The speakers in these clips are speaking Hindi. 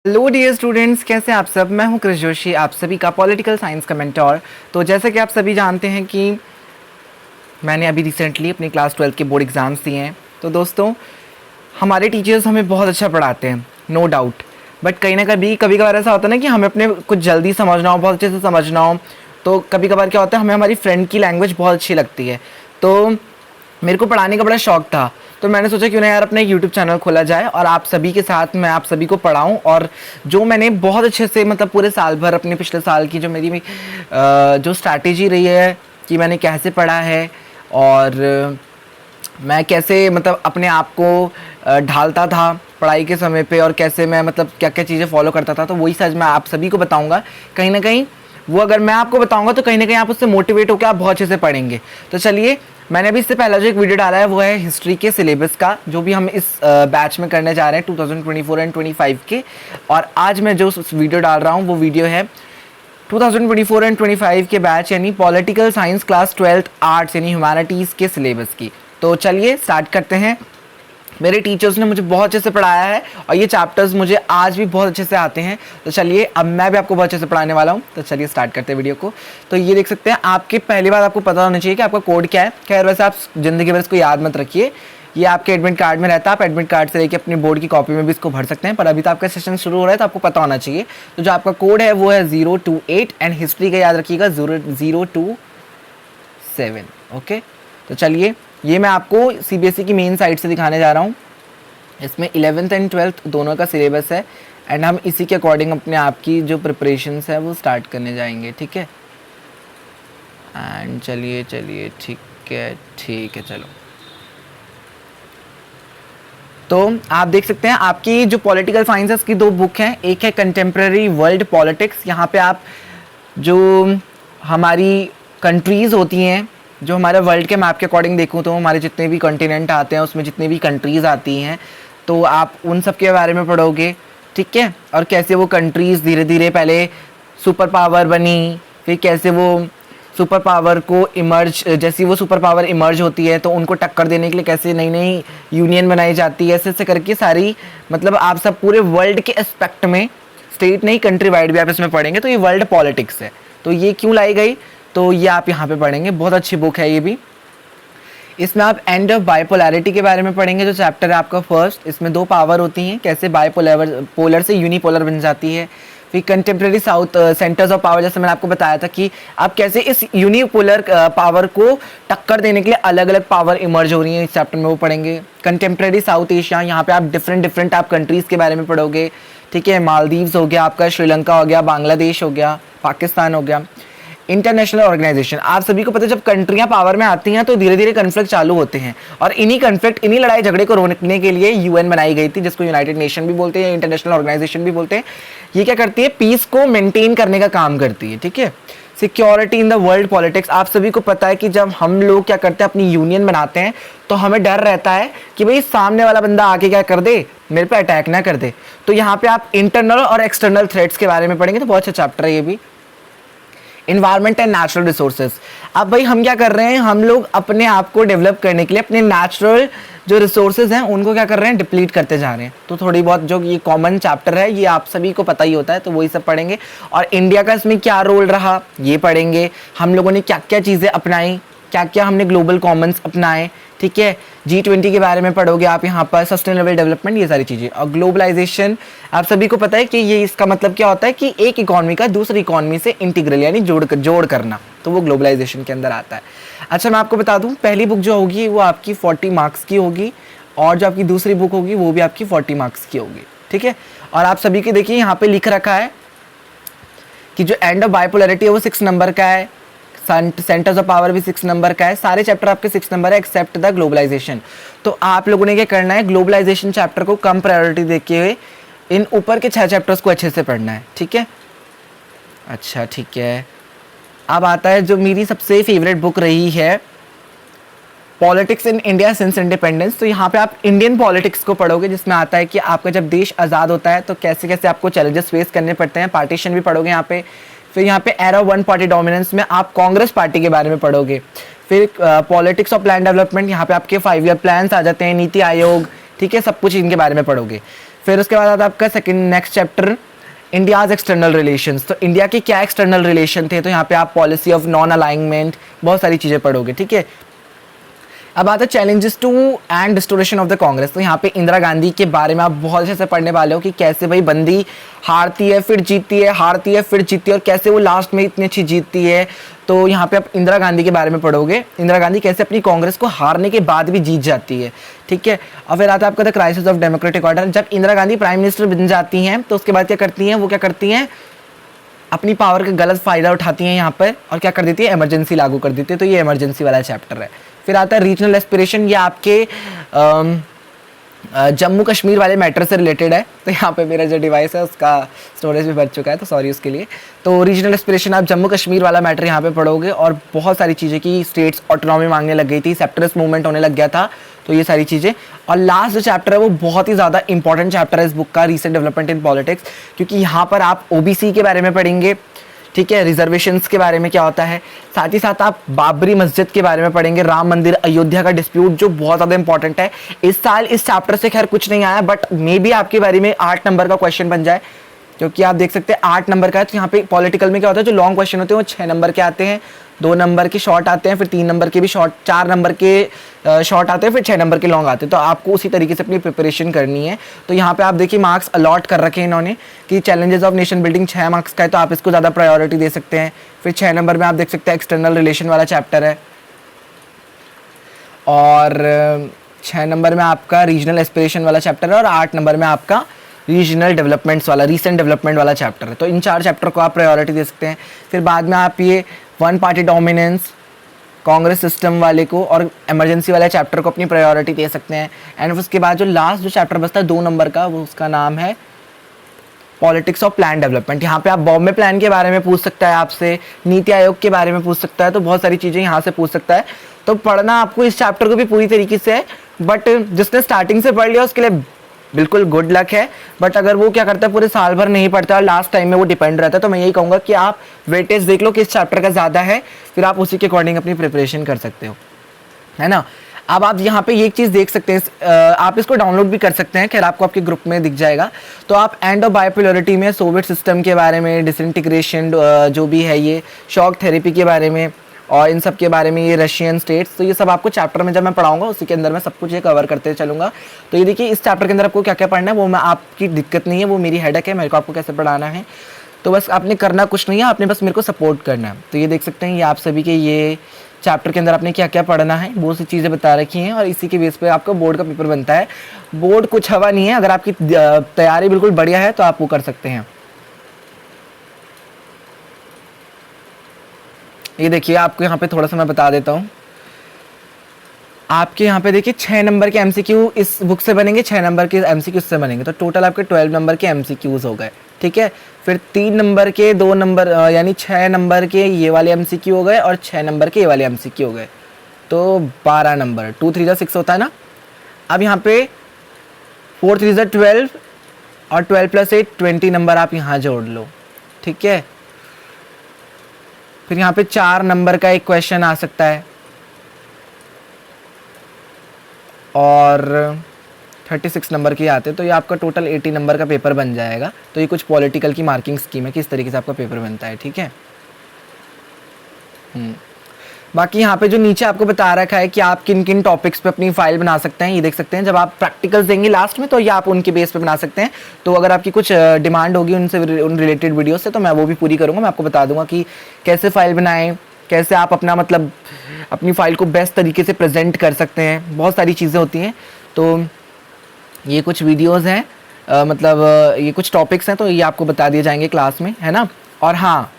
हेलो डियर स्टूडेंट्स, कैसे आप सब। मैं हूं कृष जोशी, आप सभी का पॉलिटिकल साइंस का मेंटोर। तो जैसे कि आप सभी जानते हैं कि मैंने अभी रिसेंटली अपनी क्लास 12 के बोर्ड एग्ज़ाम्स दिए हैं। तो दोस्तों, हमारे टीचर्स हमें बहुत अच्छा पढ़ाते हैं, नो डाउट। बट कहीं ना कभी कभी कभार ऐसा होता है ना कि हमें अपने कुछ जल्दी समझना हो, बहुत अच्छे से समझना हो। तो कभी कभार क्या होता है, हमें हमारी फ्रेंड की लैंग्वेज बहुत अच्छी लगती है। तो मेरे को पढ़ाने का बड़ा शौक था, तो मैंने सोचा क्यों ना यार अपना एक यूट्यूब चैनल खोला जाए और आप सभी के साथ मैं आप सभी को पढ़ाऊँ। और जो मैंने बहुत अच्छे से मतलब पूरे साल भर अपने पिछले साल की जो मेरी जो स्ट्रैटेजी रही है कि मैंने कैसे पढ़ा है और मैं कैसे मतलब अपने आप को ढालता था पढ़ाई के समय पे, और कैसे मैं मतलब क्या क्या चीज़ें फॉलो करता था, तो वही सच मैं आप सभी को बताऊंगा। कहीं ना कहीं वो अगर मैं आपको बताऊंगा तो कहीं ना कहीं आप उससे मोटिवेट होकर आप बहुत अच्छे से पढ़ेंगे। तो चलिए, मैंने अभी इससे पहला जो एक वीडियो डाला है वो है हिस्ट्री के सिलेबस का, जो भी हम इस बैच में करने जा रहे हैं 2024 एंड 25 के। और आज मैं जो वीडियो डाल रहा हूँ वो वीडियो है 2024 एंड 25 के बैच यानी political science class 12th arts यानी ह्यूमैनिटीज़ के सिलेबस की। तो चलिए स्टार्ट करते हैं। मेरे टीचर्स ने मुझे बहुत अच्छे से पढ़ाया है और ये चैप्टर्स मुझे आज भी बहुत अच्छे से आते हैं। तो चलिए, अब मैं भी आपको बहुत अच्छे से पढ़ाने वाला हूँ। तो चलिए स्टार्ट करते हैं वीडियो को। तो ये देख सकते हैं, आपके पहली बात आपको पता होना चाहिए कि आपका कोड क्या है। खैर वैसे आप ज़िंदगी भर इसको याद मत रखिए, ये आपके एडमिट कार्ड में रहता है। आप एडमिट कार्ड से लेके अपनी बोर्ड की कॉपी में भी इसको भर सकते हैं, पर अभी तो आपका सेशन शुरू हो रहा है तो आपको पता होना चाहिए। तो जो आपका कोड है वो है 028 एंड हिस्ट्री का याद रखिएगा 027। ओके, तो चलिए, ये मैं आपको सीबीएसई की मेन साइट से दिखाने जा रहा हूँ। इसमें 11th एंड 12th दोनों का सिलेबस है एंड हम इसी के अकॉर्डिंग अपने आप की जो प्रिपरेशंस है वो स्टार्ट करने जाएंगे। ठीक है, एंड चलिए चलिए ठीक है चलो। तो आप देख सकते हैं आपकी जो पॉलिटिकल साइंसेस की दो बुक हैं, एक है कंटेम्प्रेरी वर्ल्ड पॉलिटिक्स। यहाँ पे आप जो हमारी कंट्रीज़ होती हैं, जो हमारे वर्ल्ड के मैप के अकॉर्डिंग देखूँ तो हमारे जितने भी कॉन्टिनेंट आते हैं उसमें जितनी भी कंट्रीज़ आती हैं, तो आप उन सब के बारे में पढ़ोगे। ठीक है, और कैसे वो कंट्रीज़ धीरे धीरे पहले सुपर पावर बनी, फिर कैसे वो सुपर पावर को इमर्ज, जैसी वो सुपर पावर इमर्ज होती है तो उनको टक्कर देने के लिए कैसे नई नई यूनियन बनाई जाती है, ऐसे ऐसे करके सारी मतलब आप सब पूरे वर्ल्ड के एस्पेक्ट में, स्टेट नहीं कंट्री वाइड भी आप इसमें पढ़ेंगे। तो ये वर्ल्ड पॉलिटिक्स है, तो ये क्यों लाई गई, तो ये आप यहाँ पे पढ़ेंगे। बहुत अच्छी बुक है ये भी। इसमें आप एंड ऑफ बाइपोलैरिटी के बारे में पढ़ेंगे, जो चैप्टर है आपका फर्स्ट। इसमें दो पावर होती हैं, कैसे बाइपोलर से यूनिपोलर बन जाती है। फिर contemporary south centres of power, जैसे मैंने आपको बताया था कि आप कैसे इस यूनिपोलर पावर को टक्कर देने के लिए अलग अलग पावर इमर्ज हो रही हैं, इस चैप्टर में वो पढ़ेंगे। कंटेम्प्रेरी साउथ एशिया, यहाँ पे आप डिफरेंट आप कंट्रीज़ के बारे में पढ़ोगे। ठीक है, मालदीव्स हो गया आपका, श्रीलंका हो गया, बांग्लादेश हो गया, पाकिस्तान हो गया। इंटरनेशनल ऑर्गेनाइजेशन, आप सभी को पता है जब कंट्रियां पावर में आती हैं तो धीरे धीरे कन्फ्लिक्ट चालू होते हैं, और इन्हीं लड़ाई झगड़े को रोकने के लिए यूएन बनाई गई थी, जिसको यूनाइटेड नेशन भी बोलते हैं, इंटरनेशनल ऑर्गेनाइजेशन भी बोलते हैं। ये क्या करती है, पीस को मेंटेन करने का काम करती है। ठीक है, security in the world politics, आप सभी को पता है कि जब हम लोग क्या करते हैं अपनी यूनियन बनाते हैं तो हमें डर रहता है कि भाई सामने वाला बंदा आके क्या कर दे, मेरे पे अटैक ना कर दे। तो यहाँ पे आप इंटरनल और एक्सटर्नल थ्रेट्स के बारे में पढ़ेंगे, तो बहुत अच्छा चैप्टर है ये भी। इन्वायरमेंट एंड नेचुरल रिसोर्सेज, अब भाई हम क्या कर रहे हैं, हम लोग अपने आप को डेवलप करने के लिए अपने नेचुरल जो रिसोर्सेज हैं उनको क्या कर रहे हैं, डिप्लीट करते जा रहे हैं। तो थोड़ी बहुत जो ये कॉमन चैप्टर है ये आप सभी को पता ही होता है, तो वही सब पढ़ेंगे। और इंडिया का इसमें क्या रोल रहा ये पढ़ेंगे, हम लोगों ने क्या क्या चीज़ें अपनाई, क्या क्या हमने ग्लोबल कॉमन्स अपनाए। ठीक है, G20 के बारे में पढ़ोगे आप यहाँ पर, सस्टेनेबल डेवलपमेंट, ये सारी चीज़ें। और ग्लोबलाइजेशन, आप सभी को पता है कि ये इसका मतलब क्या होता है कि एक इकॉनमी का दूसरी इकॉनमी से इंटीग्रल यानी जोड़ करना, तो वो ग्लोबलाइजेशन के अंदर आता है। अच्छा, मैं आपको बता दूं, पहली बुक जो होगी वो आपकी 40 मार्क्स की होगी, और जो आपकी दूसरी बुक होगी वो भी आपकी 40 मार्क्स की होगी। ठीक है, और आप सभी के देखिए यहाँ पे लिख रखा है कि जो एंड ऑफ बाइपोलैरिटी है वो 6 नंबर का है, सेंटर्स ऑफ पावर भी 6 नंबर का है, सारे चैप्टर आपके 6 नंबर है एक्सेप्ट द ग्लोबलाइजेशन। तो आप लोगों ने क्या करना है, ग्लोबलाइजेशन चैप्टर को कम प्रायोरिटी देते हुए इन ऊपर के 6 चैप्टर्स को अच्छे से पढ़ना है। ठीक है, अच्छा ठीक है। अब आता है जो मेरी सबसे फेवरेट बुक रही है, politics in India since independence. तो यहाँ पे आप इंडियन पॉलिटिक्स को पढ़ोगे, जिसमें आता है कि आपका जब देश आज़ाद होता है तो कैसे कैसे आपको चैलेंजेस फेस करने पड़ते हैं, पार्टीशन भी पढ़ोगे यहाँ पे। फिर यहाँ पे एरा वन पार्टी डोमिनेंस में आप कांग्रेस पार्टी के बारे में पढ़ोगे। फिर पॉलिटिक्स ऑफ प्लान डेवलपमेंट, यहाँ पे आपके 5 ईयर प्लान्स आ जाते हैं, नीति आयोग, ठीक है, सब कुछ इनके बारे में पढ़ोगे। फिर उसके बाद आता है आपका second next chapter India's external relations. तो इंडिया के क्या एक्सटर्नल रिलेशन थे, तो यहाँ पे आप पॉलिसी ऑफ नॉन अलाइनमेंट बहुत सारी चीज़ें पढ़ोगे, ठीक है। अब आता है challenges to and distortion of the Congress. तो यहाँ पे इंदिरा गांधी के बारे में आप बहुत अच्छे से पढ़ने वाले हो कि कैसे भाई बंदी हारती है फिर जीतती है, हारती है फिर जीतती है, और कैसे वो लास्ट में इतनी अच्छी जीतती है। तो यहाँ पे आप इंदिरा गांधी के बारे में पढ़ोगे, इंदिरा गांधी कैसे अपनी कांग्रेस को हारने के बाद भी जीत जाती है, ठीक है। और फिर आता है आपका the crisis of democratic order. जब इंदिरा गांधी प्राइम मिनिस्टर बन जाती हैं तो उसके बाद क्या करती हैं, वो क्या करती हैं, अपनी पावर का गलत फ़ायदा उठाती हैं यहाँ पर, और क्या कर देती है, इमरजेंसी लागू कर देती है। तो ये इमरजेंसी वाला चैप्टर है। फिर आता है रीजनल एस्पिरेशन, ये आपके जम्मू कश्मीर वाले मैटर से रिलेटेड है। तो यहाँ पे मेरा जो डिवाइस है उसका स्टोरेज भी बच चुका है, तो सॉरी उसके लिए। तो रीजनल एस्पिरेशन आप जम्मू कश्मीर वाला मैटर यहाँ पे पढ़ोगे, और बहुत सारी चीज़ें की स्टेट्स ऑटोनॉमी मांगने लग गई थी, सेपरेटिस्ट मूवमेंट होने लग गया था, तो ये सारी चीज़ें। और लास्ट जो चैप्टर है वो बहुत ही ज़्यादा इंपॉर्टेंट चैप्टर है इस बुक का, रीसेंट डेवलपमेंट इन पॉलिटिक्स, क्योंकि यहाँ पर आप ओबीसी के बारे में पढ़ेंगे, ठीक है, रिजर्वेशंस के बारे में क्या होता है, साथ ही साथ आप बाबरी मस्जिद के बारे में पढ़ेंगे, राम मंदिर अयोध्या का डिस्प्यूट जो बहुत ज़्यादा इंपॉर्टेंट है। इस साल इस चैप्टर से खैर कुछ नहीं आया, बट मे बी आपके बारे में 8 नंबर का क्वेश्चन बन जाए, क्योंकि आप देख सकते हैं 8 नंबर का है। तो यहाँ पे पॉलिटिकल में क्या होता है, जो लॉन्ग क्वेश्चन होते हैं वो 6 नंबर के आते हैं, 2 नंबर के शॉर्ट आते हैं, फिर 3 नंबर के भी शॉर्ट, 4 नंबर के शॉर्ट आते हैं, फिर 6 नंबर के लॉन्ग आते हैं। तो आपको उसी तरीके से अपनी प्रिपरेशन करनी है। तो यहाँ पे आप देखिए मार्क्स अलॉट कर रखे हैं इन्होंने कि challenges of nation building 6 marks का है, तो आप इसको ज़्यादा प्रायोरिटी दे सकते हैं। फिर 6 नंबर में आप देख सकते हैं एक्सटर्नल रिलेशन वाला चैप्टर है, और 6 नंबर में आपका रीजनल एस्पिरेशन वाला चैप्टर है, और 8 नंबर में आपका रीजनल डेवलपमेंट्स वाला, रीसेंट डेवलपमेंट वाला चैप्टर है। तो इन 4 चैप्टर को आप प्रायोरिटी दे सकते हैं। फिर बाद में आप ये one party dominance, Congress system वाले को और इमरजेंसी वाले चैप्टर को अपनी प्रायोरिटी दे सकते हैं। एंड उसके बाद जो लास्ट जो चैप्टर बचता है 2 नंबर का, वो उसका नाम है पॉलिटिक्स ऑफ प्लान डेवलपमेंट। यहाँ पे आप बॉम्बे प्लान के बारे में पूछ सकता है आपसे, नीति आयोग के बारे में पूछ सकता है, तो बहुत सारी चीज़ें यहाँ से पूछ सकता है। तो पढ़ना आपको इस चैप्टर को भी पूरी तरीके से है, बट जिसने स्टार्टिंग से पढ़ लिया उसके लिए बिल्कुल गुड लक है। बट अगर वो क्या करता है पूरे साल भर नहीं पढ़ता और लास्ट टाइम में वो डिपेंड रहता है, तो मैं यही कहूँगा कि आप वेटेज देख लो किस चैप्टर का ज़्यादा है, फिर आप उसी के अकॉर्डिंग अपनी प्रिपरेशन कर सकते हो, है ना। अब आप यहाँ पे एक चीज़ देख सकते हैं, आप इसको डाउनलोड भी कर सकते हैं, खैर आपको आपके ग्रुप में दिख जाएगा। तो आप एंड ऑफ बायोपोलरिटी में सोवियत सिस्टम के बारे में, डिसइंटीग्रेशन जो भी है, ये शॉक थेरेपी के बारे में, और इन सब के बारे में, ये रशियन स्टेट्स, तो ये सब आपको चैप्टर में जब मैं पढ़ाऊंगा उसी के अंदर मैं सब कुछ ये कवर करते चलूँगा। तो ये देखिए इस चैप्टर के अंदर आपको क्या क्या पढ़ना है वो मैं, आपकी दिक्कत नहीं है, वो मेरी हेडेक है, मेरे को आपको कैसे पढ़ाना है। तो बस आपने करना कुछ नहीं है, आपने बस मेरे को सपोर्ट करना है। तो ये देख सकते हैं ये आप सभी के ये चैप्टर के अंदर आपने क्या क्या पढ़ना है, बहुत सी चीज़ें बता रखी हैं, और इसी के बेस पे आपका बोर्ड का पेपर बनता है। बोर्ड कुछ हवा नहीं है, अगर आपकी तैयारी बिल्कुल बढ़िया है तो आप वो कर सकते हैं। ये देखिए आपको यहाँ पे थोड़ा सा मैं बता देता हूँ, आपके यहाँ पे देखिए 6 नंबर के एमसीक्यू इस बुक से बनेंगे, 6 नंबर के एमसीक्यू से बनेंगे, तो टोटल आपके 12 नंबर के एमसीक्यूज हो गए, ठीक है। फिर 3 नंबर के 2 नंबर यानी 6 नंबर के ये वाले एमसीक्यू हो गए, और 6 नंबर के ये वाले एमसीक्यू हो गए, तो 12 नंबर, 2 3 6 होता है ना। अब यहाँ पे 4 3 12, और 12 + 8 20 नंबर आप यहाँ जोड़ लो, ठीक है। फिर यहाँ पे 4 नंबर का एक क्वेश्चन आ सकता है, और 36 नंबर के आते हैं, तो ये आपका टोटल 80 नंबर का पेपर बन जाएगा। तो ये कुछ पॉलिटिकल की मार्किंग स्कीम है, किस तरीके से आपका पेपर बनता है, ठीक है। बाकी यहाँ पे जो नीचे आपको बता रखा है कि आप किन किन टॉपिक्स पे अपनी फाइल बना सकते हैं, ये देख सकते हैं। जब आप प्रैक्टिकल्स देंगे लास्ट में तो ये आप उनके बेस पे बना सकते हैं। तो अगर आपकी कुछ डिमांड होगी उनसे, उन रिलेटेड वीडियो से, तो मैं वो भी पूरी करूँगा। मैं आपको बता दूंगा कि कैसे फाइल बनाएं, कैसे आप अपना मतलब अपनी फाइल को बेस्ट तरीके से प्रेजेंट कर सकते हैं, बहुत सारी चीज़ें होती हैं। तो ये कुछ वीडियोज़ हैं, मतलब ये कुछ टॉपिक्स हैं, तो ये आपको बता दिए जाएंगे क्लास में, है ना। और हाँ,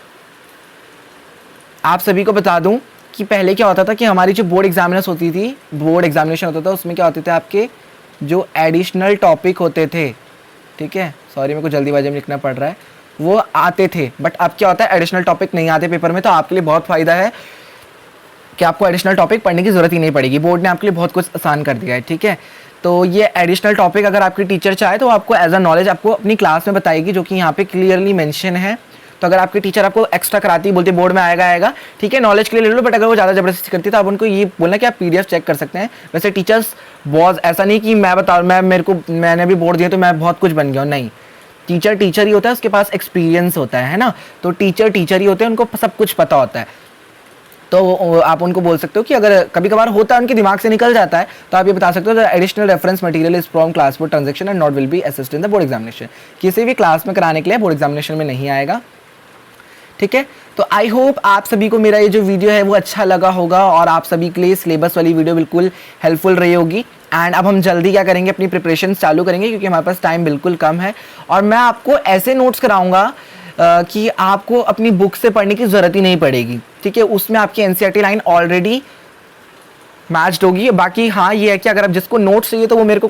आप सभी को बता दूं कि पहले क्या होता था कि हमारी जो बोर्ड एग्जामिनेशन होती थी, बोर्ड एग्जामिनेशन होता था, उसमें क्या होते थे आपके जो एडिशनल टॉपिक होते थे, ठीक है, सॉरी मेरे को जल्दीबाजी में लिखना पड़ रहा है, वो आते थे। बट अब क्या होता है, एडिशनल टॉपिक नहीं आते पेपर में, तो आपके लिए बहुत फ़ायदा है कि आपको एडिशनल टॉपिक पढ़ने की ज़रूरत ही नहीं पड़ेगी। बोर्ड ने आपके लिए बहुत कुछ आसान कर दिया है, ठीक है। तो ये एडिशनल टॉपिक अगर आपकी टीचर चाहे तो आपको एज अ नॉलेज आपको अपनी क्लास में बताएगी, जो कि यहाँ पे क्लियरली मेंशन है। तो अगर आपके टीचर आपको एक्स्ट्रा कराती है, बोलते बोर्ड में आएगा, ठीक है, नॉलेज के लिए ले लो, बट अगर वो ज़्यादा ज़बरदस्ती करती है तो आप उनको ये बोलना कि आप PDF चेक कर सकते हैं। वैसे टीचर्स बहुत ऐसा नहीं कि मैं बताऊँ, मैंने भी बोर्ड दिया तो मैं बहुत कुछ बन गया हूँ, नहीं। टीचर टीचर ही होता है, उसके पास एक्सपीरियंस होता है ना, तो टीचर टीचर ही होते हैं, उनको सब कुछ पता होता है। तो आप उनको बोल सकते हो कि अगर कभी कभार होता है, उनके दिमाग से निकल जाता है, तो आप ये बता सकते हो the additional reference material is from class board transaction and not will be assist in the board examination. किसी भी क्लास में कराने के लिए बोर्ड एग्जामिनेशन में नहीं आएगा, ठीक है। तो आई होप आप सभी को मेरा ये जो वीडियो है वो अच्छा लगा होगा और आप सभी के लिए सिलेबस वाली वीडियो बिल्कुल हेल्पफुल रही होगी। एंड अब हम जल्दी क्या करेंगे, अपनी प्रिपरेशन चालू करेंगे, क्योंकि हमारे पास टाइम बिल्कुल कम है। और मैं आपको ऐसे नोट्स कराऊंगा कि आपको अपनी बुक से पढ़ने की ज़रूरत ही नहीं पड़ेगी, ठीक है। उसमें आपकी NCERT लाइन ऑलरेडी मैच्ड होगी। बाकी हाँ, ये है कि अगर आप जिसको नोट्स चाहिए तो वो मेरे को